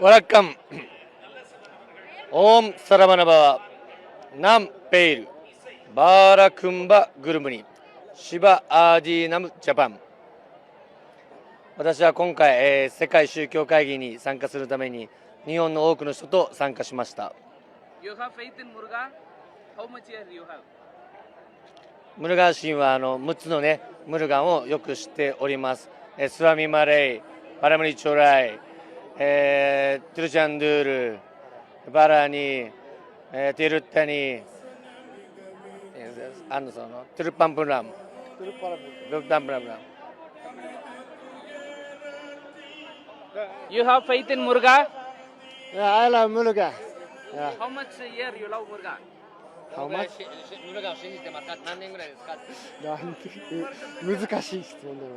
வணக்கம். ஓம் சரவணபவ. நம் பெயர் பாரகும்ப குருமுனி சிவ ஆதீனம் Japan. 私は今回、世界宗教会議に参加するために日本の多くの人と参加しました。You have faith in Muruga? How much year you have? ムルガン神は6つのね、ムルガンをよく知っております。スワミマレイ、パラムリチョライ、トゥルチャンドゥール、バラニ、ティルッタニ、トゥルパンプラム、トゥルパンプラム。You have faith in Muruga? Yeah, I love Muruga. Yeah. How much year you love Muruga? How much? ムルガンを信じてますか？何年ぐらいですか？難しい質問だな。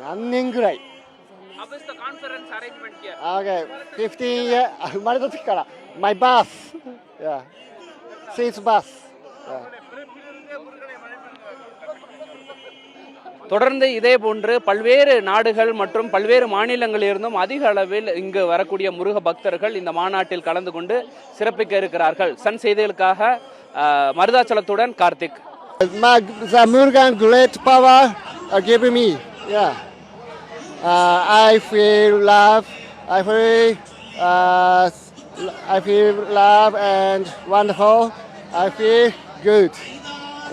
何年ぐらい？ How is the conference arrangement here? Okay, 15 years. 生まれた時から。My birth. Yeah. Since birth. Yeah. தொடர்ந்து இதே போன்று பல்வேறு நாடுகள் மற்றும் பல்வேறு மாநிலங்களிலிருந்தும் அதிக அளவில் இங்கு வரக்கூடிய முருக பக்தர்கள் இந்த மாநாட்டில் கலந்து கொண்டு சிறப்பிக்க இருக்கிறார்கள். சன் செய்திகளுக்காக மருதாச்சலத்துடன் Karthik. The Murugan great power giving me. Yeah. I feel love. I feel love and wonderful. I feel good.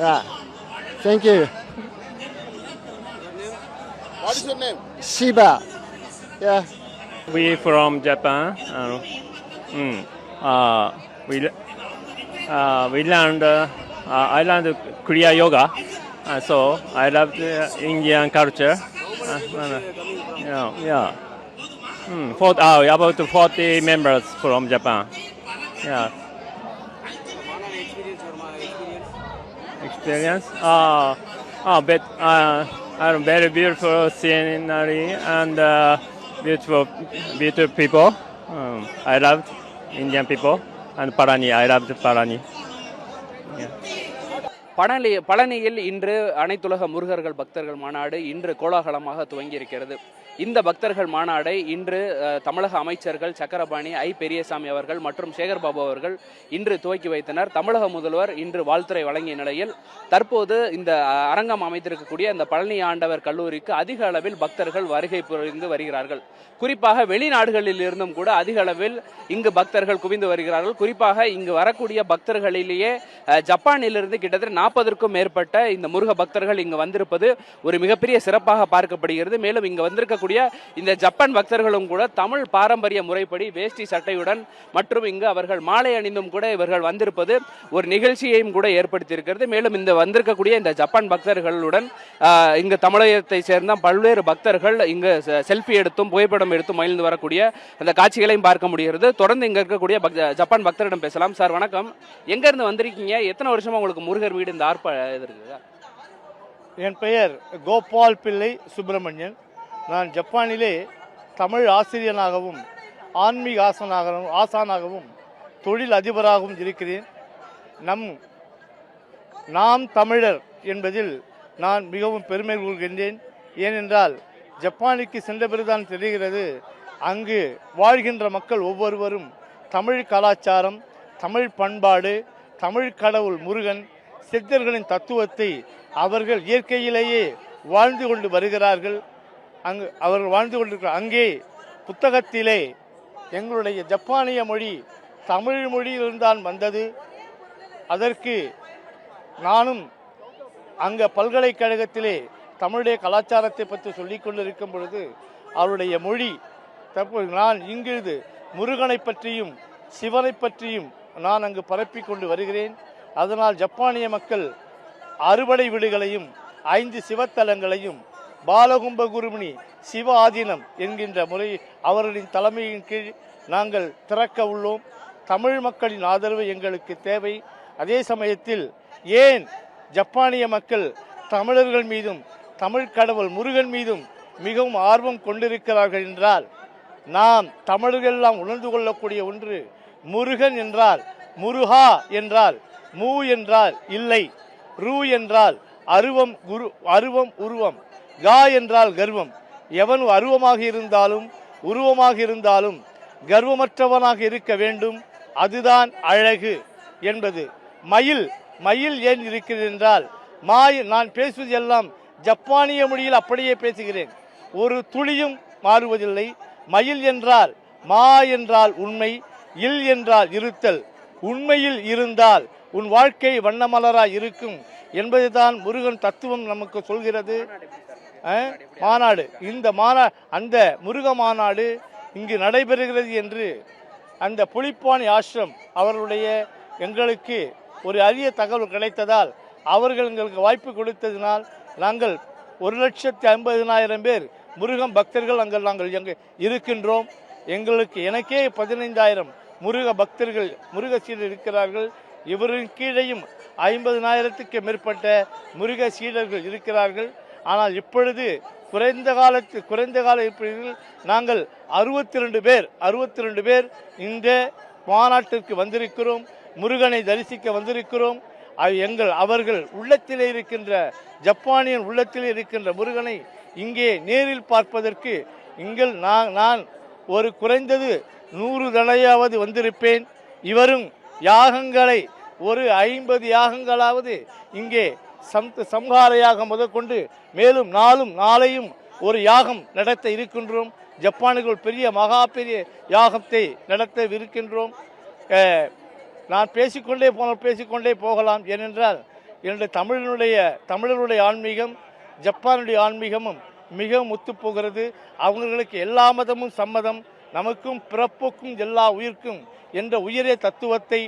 Yeah. Thank you. What is your name? Shiba. Yeah. We from Japan. We learned I learned Kriya Yoga, so I love the Indian culture. Yeah. About 40 members from Japan. Yeah. Experience. But very beautiful scenery and beautiful people. I loved Indian people and Palani. I loved Palani. Yeah. பழனியில் இன்று அனைத்துலக முருகர்கள் பக்தர்கள் மாநாடு இன்று கோலாகலமாக துவங்கி இருக்கிறது. இந்த பக்தர்கள் மாநாடை இன்று தமிழக அமைச்சர்கள் சக்கரபாணி, ஐ பெரியசாமி அவர்கள் மற்றும் சேகர்பாபு அவர்கள் இன்று துவக்கி வைத்தனர். தமிழக முதல்வர் இன்று வாழ்த்துறை வழங்கிய நிலையில் தற்போது இந்த அரங்கம் அமைத்திருக்கக்கூடிய இந்த பழனி ஆண்டவர் கல்லூரிக்கு அதிக அளவில் பக்தர்கள் வருகை புரிந்து வருகிறார்கள். குறிப்பாக வெளிநாடுகளில் இருந்தும் கூட அதிக அளவில் இங்கு பக்தர்கள் குவிந்து வருகிறார்கள். குறிப்பாக இங்கு வரக்கூடிய பக்தர்களிலேயே ஜப்பானிலிருந்து கிட்டத்தட்ட 40க்கும் மேற்பட்ட இந்த முருக பக்தர்கள் இங்கு வந்திருப்பது ஒரு மிகப்பெரிய சிறப்பாக பார்க்கப்படுகிறது. மேலும் இங்கு வந்திருக்கக்கூடிய இந்த ஜப்பான் பக்தர்களும் கூட தமிழ் பாரம்பரிய முறைப்படி வேஷ்டி சட்டையுடன் மற்றும் இங்கு அவர்கள் மாலை அணிந்தும் கூட இவர்கள் வந்திருப்பது ஒரு நிகழ்ச்சியையும் கூட ஏற்படுத்தியிருக்கிறது. மேலும் இந்த வந்திருக்கக்கூடிய இந்த ஜப்பான் பக்தர்களுடன் இங்கு தமிழகத்தை சேர்ந்த பல்வேறு பக்தர்கள் இங்கு செல்ஃபி எடுத்தும் புகைப்படம் எடுத்தும் மகிழ்ந்து வரக்கூடிய அந்த காட்சிகளையும் பார்க்க முடிகிறது. தொடர்ந்து இங்க இருக்கக்கூடிய ஜப்பான் பக்தரிடம் பேசலாம். சார் வணக்கம், எங்க இருந்து வந்திருக்கீங்க? எத்தனை வருஷமா உங்களுக்கு முருகர் வீடு இந்த இருக்குதா? என் பெயர் கோபால் பிள்ளை சுப்பிரமணியன். நான் ஜப்பானிலே தமிழ் ஆசிரியனாகவும் ஆன்மீக ஆசானாகவும் தொழில் அதிபராகவும் இருக்கிறேன். நாம் தமிழர் என்பதில் நான் மிகவும் பெருமை கொள்கின்றேன். ஏனென்றால் ஜப்பானுக்கு சென்ற பிறகுதான் தெரிகிறது, அங்கு வாழ்கின்ற மக்கள் ஒவ்வொருவரும் தமிழ் கலாச்சாரம், தமிழ் பண்பாடு, தமிழ் கடவுள் முருகன், சித்தர்களின் தத்துவத்தை அவர்கள் இயற்கையிலேயே வாழ்ந்து கொண்டு வருகிறார்கள். அவர்கள் வாழ்ந்து கொண்டிருக்கிறார். அங்கே புத்தகத்திலே எங்களுடைய ஜப்பானிய மொழி தமிழ் மொழியிலிருந்தான் வந்தது. அதற்கு நானும் அங்கே பல்கலைக்கழகத்திலே தமிழுடைய கலாச்சாரத்தை பற்றி சொல்லிக் கொண்டிருக்கும் பொழுது அவருடைய மொழி தற்போது நான் இங்கிருந்து முருகனை பற்றியும் சிவனை பற்றியும் நான் அங்கு பரப்பி கொண்டு வருகிறேன். அதனால் ஜப்பானிய மக்கள் அறுபடை வீடுகளையும் 5 சிவத்தலங்களையும் பாலகும்ப குருமுனி சிவ ஆதீனம் என்கின்ற முறை அவர்களின் தலைமையின் கீழ் நாங்கள் திறக்க உள்ளோம். தமிழ் மக்களின் ஆதரவு எங்களுக்கு தேவை. அதே சமயத்தில் ஏன் ஜப்பானிய மக்கள் தமிழர்கள் மீதும் தமிழ் கடவுள் முருகன் மீதும் மிகவும் ஆர்வம் கொண்டிருக்கிறார்கள் என்றால், நாம் தமிழர்கள் எல்லாம் உணர்ந்து கொள்ளக்கூடிய ஒன்று, முருகன் என்றால் முருகா என்றால் மூ என்றால் இல்லை, ரூ என்றால் அருவம் உருவம், கா என்றால் கர்வம், எவன் அருவமாக இருந்தாலும் உருவமாக இருந்தாலும் கர்வமற்றவனாக இருக்க வேண்டும். அதுதான் அழகு என்பது. மயில் மயில் ஏன் இருக்கிறது என்றால், நான் பேசுவது எல்லாம் ஜப்பானிய மொழியில் அப்படியே பேசுகிறேன். ஒரு துளியும் மாறுவதில்லை. மயில் என்றால் மா என்றால் உண்மை, இல் என்றால் இருத்தல். உண்மையில் இருந்தால் உன் வாழ்க்கை வண்ணமலராய் இருக்கும் என்பதுதான் முருகன் தத்துவம் நமக்கு சொல்கிறது. மாநாடு, இந்த அந்த முருக மாநாடு இங்கு நடைபெறுகிறது என்று அந்த புலிப்பாணி ஆசிரம் அவர்களுடைய எங்களுக்கு ஒரு அரிய தகவல் கிடைத்ததால், அவர்கள் எங்களுக்கு வாய்ப்பு கொடுத்ததினால் நாங்கள் 1,50,000 பேர் முருகன் பக்தர்கள் நாங்கள் எங்கே இருக்கின்றோம். எனக்கே 15,000 முருக பக்தர்கள் முருக சீடர் இருக்கிறார்கள். இவரின் கீழையும் 50,000க்கு மேற்பட்ட முருக சீடர்கள் இருக்கிறார்கள். ஆனால் இப்பொழுது குறைந்த கால இருப்பில் நாங்கள் 62 பேர் இந்த மாநாட்டிற்கு வந்திருக்கிறோம். முருகனை தரிசிக்க வந்திருக்கிறோம். அவர்கள் உள்ளத்திலே இருக்கின்ற, ஜப்பானியன் உள்ளத்திலே இருக்கின்ற முருகனை இங்கே நேரில் பார்ப்பதற்கு நான் ஒரு குறைந்தது 100 தடவையாவது வந்திருப்பேன். இவரும் யாகங்களை ஒரு 50 யாகங்களாவது இங்கே சம்ஹார யாகம் முதற்கொண்டு மேலும் நாளையும் ஒரு யாகம் நடத்த இருக்கின்றோம். ஜப்பானுக்குள் பெரிய யாகத்தை நடத்த இருக்கின்றோம். நான் பேசிக்கொண்டே போகலாம். ஏனென்றால் என்னுடைய தமிழருடைய ஆன்மீகம் ஜப்பானுடைய ஆன்மீகமும் மிகவும் ஒத்துப்போகிறது. அவர்களுக்கு எல்லா மதமும் சம்மதம், நமக்கும் பிறப்புக்கும் எல்லா உயிர்க்கும் என்ற உயரிய தத்துவத்தை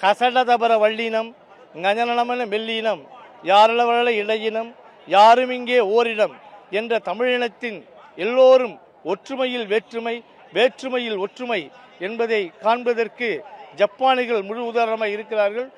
கசடதபர வள்ளினம் கஜனமன மெல்லினம் யாரளவள இடையினம் யாரும் இங்கே ஓரிடம் என்ற தமிழினத்தின் எல்லோரும் ஒற்றுமையில் வேற்றுமை, வேற்றுமையில் ஒற்றுமை என்பதை காண்பதற்கு ஜப்பானிகள் முழு உதாரணமாக இருக்கிறார்கள்.